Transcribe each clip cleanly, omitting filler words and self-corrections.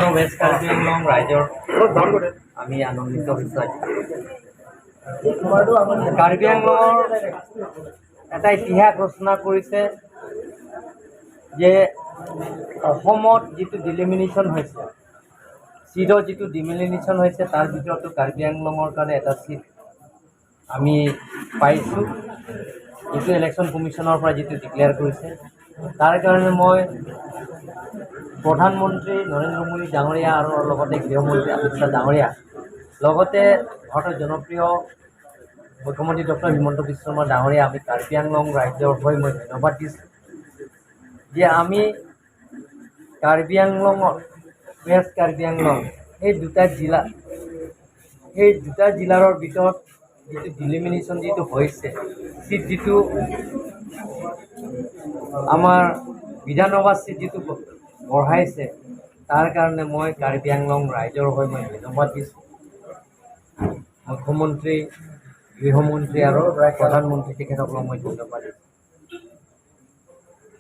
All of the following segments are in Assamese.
আৰু ৱেষ্ট কাৰ্বি আংলং ৰাইজৰ আমি আনন্দিত হৈছোঁ আজি। কাৰ্বি আংলঙৰ এটা ইতিহাস ৰচনা কৰিছে যে অসমত যিটো ডিলিমিনেশ্যন হৈছে, চিটৰ যিটো ডিমিলিনেশ্যন হৈছে, তাৰ ভিতৰতো কাৰ্বি আংলঙৰ কাৰণে এটা চিট আমি পাইছোঁ, যিটো ইলেকশ্যন কমিশ্যনৰ পৰা যিটো ডিক্লেয়াৰ কৰিছে। তাৰ কাৰণে মই প্ৰধানমন্ত্ৰী নৰেন্দ্ৰ মোদী ডাঙৰীয়া আৰু লগতে গৃহমন্ত্ৰী অমিত শ্বাহ ডাঙৰীয়া, লগতে ভাৰতৰ জনপ্ৰিয় মুখ্যমন্ত্ৰী ডক্টৰ হিমন্ত বিশ্ব শৰ্মা ডাঙৰীয়া, আমি কাৰ্বি আংলং ৰাইজৰ হৈ মই ধন্যবাদ দিছোঁ যে আমি কাৰ্বি আংলঙত ৱেষ্ট কাৰ্বি আংলং এই দুটা জিলাৰ ভিতৰত যিটো ডিলিমিনেশ্যন যিটো হৈছে, চিট যিটো আমাৰ বিধানসভা চিট যিটো বঢ়াইছে, তাৰ কাৰণে মই কাৰ্বি আংলং ৰাইজৰ হৈ মই ধন্যবাদ দিছোঁ। মুখ্যমন্ত্ৰী, গৃহমন্ত্ৰী আৰু প্ৰধানমন্ত্ৰী তেখেতসকলক মই ধন্যবাদ দিছোঁ।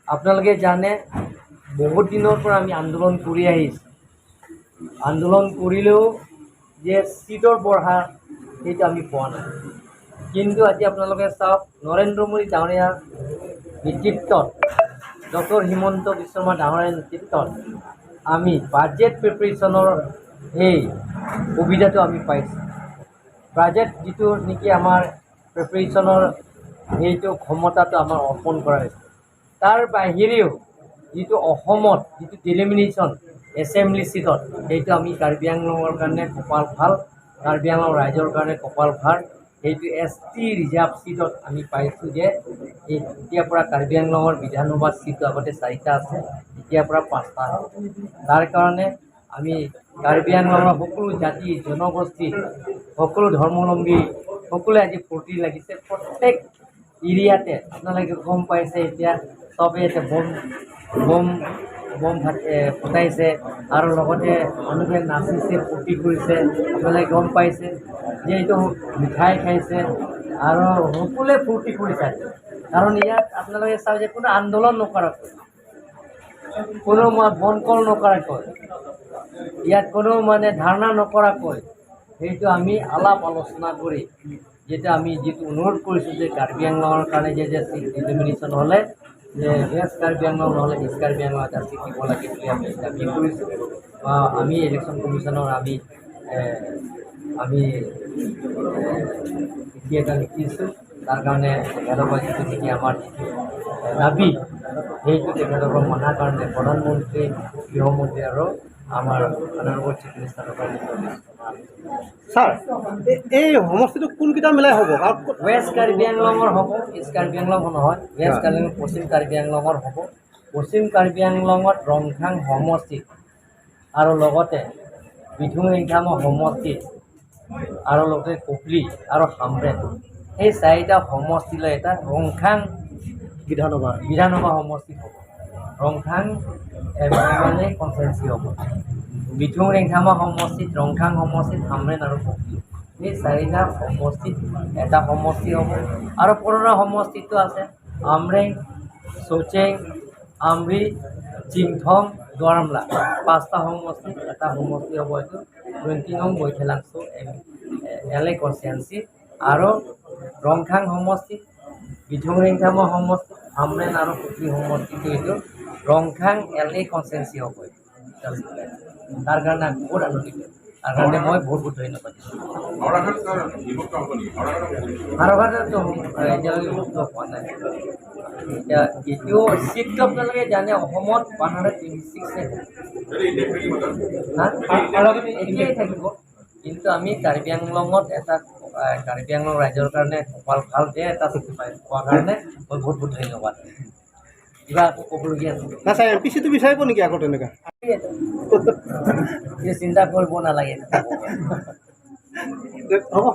আপোনালোকে জানে বহুত দিনৰ পৰা আমি আন্দোলন কৰি আহিছোঁ। আন্দোলন কৰিলেও যে চিটৰ বঢ়া সেইটো আমি পোৱা নাই। কিন্তু আজি আপোনালোকে চাওক, নৰেন্দ্ৰ মোদী ডাঙৰীয়াৰ নেতৃত্বত, ডক্টৰ হিমন্ত বিশ্ব শৰ্মা ডাঙৰীয়াৰ নেতৃত্বত আমি বাজেট প্ৰিপেৰেশ্যনৰ সেই সুবিধাটো আমি পাইছোঁ। বাজেট যিটো নেকি আমাৰ প্ৰিপেৰেশ্যনৰ সেইটো ক্ষমতাটো আমাৰ অৰ্পণ কৰা হৈছে। তাৰ বাহিৰেও যিটো অসমত যিটো ডিলিমিনেশ্যন এছেম্বলি চিটত, সেইটো আমি কাৰ্বি আংলঙৰ কাৰণে কপাল ভাল, কাৰ্বি আংলং ৰাইজৰ কাৰণে কপাল ভাল। সেইটো ST ৰিজাৰ্ভ চিটত আমি পাইছোঁ যে এতিয়াৰ পৰা কাৰ্বি আংলঙৰ বিধানসভা চিট আগতে 4টা আছে, এতিয়াৰ পৰা 5টা হ'ব। তাৰ কাৰণে আমি কাৰ্বি আংলঙৰ সকলো জাতি জনগোষ্ঠী, সকলো ধৰ্মাৱলম্বী সকলোৱে আজি ফূৰ্তি লাগিছে। প্ৰত্যেক এৰিয়াতে আপোনালোকে গম পাইছে, এতিয়া চবেই এতিয়া বম ফুটাইছে আৰু লগতে মানুহে নাচিছে, ফূৰ্তি কৰিছে। আপোনালোকে গম পাইছে যে এইটো মিঠাই খাইছে আৰু সকলোৱে ফূৰ্তি কৰিছে। কাৰণ ইয়াত আপোনালোকে চাওক যে কোনো আন্দোলন নকৰাকৈ, কোনো বনকল নকৰাকৈ, ইয়াত কোনো ধাৰণা নকৰাকৈ, সেইটো আমি আলাপ আলোচনা কৰি যিটো অনুৰোধ কৰিছোঁ যে কাৰ্বি আংলঙৰ কাৰণে যে চিট ডিলিমিনেশ্যন হ'লে যে ৱেষ্ট কাৰ্বি আংলং নহ'লে ইষ্ট কাৰ্বি আংলং এটা চিট দিব লাগে বুলি আমি দাবী কৰিছোঁ। আমি ইলেকশ্যন কমিশ্যনৰ আমি চিঠি এটা লিখিছোঁ। তাৰ কাৰণে তেখেতসকল যিটো নেকি আমাৰ যিটো দাবী, সেইটো তেখেতসকল মনাৰ কাৰণে প্ৰধানমন্ত্ৰী, গৃহমন্ত্ৰী আৰু আমাৰ অনাৰেবল চিফ মিনিষ্টাৰৰ কাৰণে ছাৰ, এই সমষ্টিটো কোনকেইটা মিলাই হ'ব? ৱেষ্ট কাৰ্বি আংলঙৰ হ'ব, ইষ্ট কাৰ্বি আংলং নহয়। ৱেষ্ট কাৰ্বি আংলং পশ্চিম কাৰ্বি আংলঙৰ হ'ব। পশ্চিম কাৰ্বি আংলঙত ৰংখাং সমষ্টিত আৰু লগতে বিধুং ৰিংখাম সমষ্টিত আৰু লগতে কুপলি আৰু হামৰেং, এই 4টা সমষ্টিলৈ এটা ৰংখাং বিধানসভা সমষ্টিত হ'ব। ৰংখাং MLA কনষ্টিটুৱেঞ্চি হ'ব। বিধুং ৰিংখাম সমষ্টিত, ৰংখাং সমষ্টিত, হামৰেং আৰু কুপলি, এই 4টা সমষ্টিত এটা সমষ্টি হ'ব। আৰু পুৰণা সমষ্টিটো আছে আমৰেং, চৌচেং, আমৰি, চিংথং, দুৱাৰমলা, 5টা সমষ্টিত এটা সমষ্টি হ'ব। এইটো 20 নং বৈঠেলাংছু LA কনষ্টিটুৱেঞ্চি। আৰু ৰংখাং সমষ্টিত, বিধুং ৰিংখাম সমষ্টিত, হামৰেং আৰু কুপলি সমষ্টিটো এইটো ৰংখাং LA কনষ্টিটুৱেঞ্চি হ'ব। তাৰ কাৰণে আমি বহুত আনন্দিত। তাৰ কাৰণে মই বহুত ধন্যবাদ দিছোঁ। হাৰঘাটতো এতিয়ালৈকে মুক্ত হোৱা নাই। এতিয়া এইটো চিটটো আপোনালোকে জানে অসমত 126 এতিয়াই থাকিব। কিন্তু আমি কাৰ্বি আংলঙত কাৰ্বি আংলং ৰাইজৰ কাৰণে কপাল ভাল যে এটা চিট পোৱাৰ কাৰণে মই বহুত ধন্যবাদ। কিবা আকৌ ক'বলগীয়া আছে? না ছাৰ, MP চিটো বিচাৰিব নেকি আকৌ তেনেকুৱা? চিন্তা কৰিব নালাগে। হ'ব।